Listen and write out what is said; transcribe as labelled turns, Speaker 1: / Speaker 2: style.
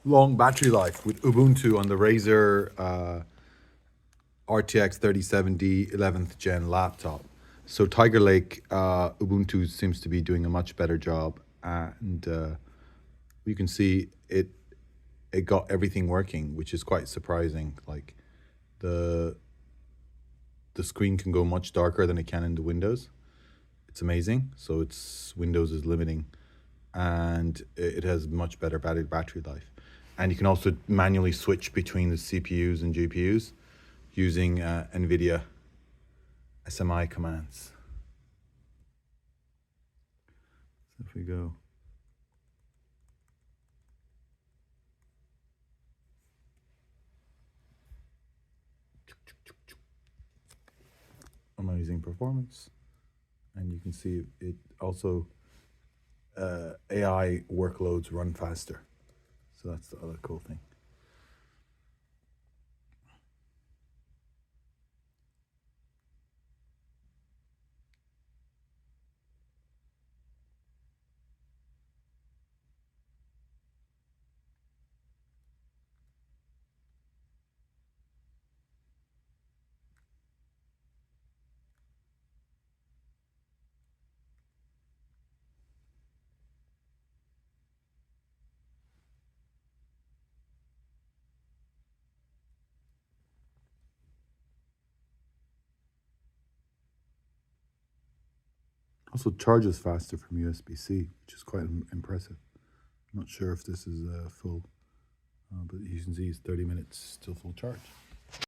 Speaker 1: long battery life with Ubuntu on the Razer RTX 3070 11th gen laptop. So Tiger Lake Ubuntu seems to be doing a much better job, and you can see it got everything working, which is quite surprising. Like the the screen can go much darker than it can in the Windows. It's amazing. So it's Windows is limiting, and it has much better battery life. And you can also manually switch between the CPUs and GPUs using NVIDIA SMI commands. So if we go, amazing performance, and you can see it also AI workloads run faster. So that's the other cool thing. Also charges faster from USB-C, which is quite impressive. I'm not sure if this is full, but you can see it's 30 minutes till full charge.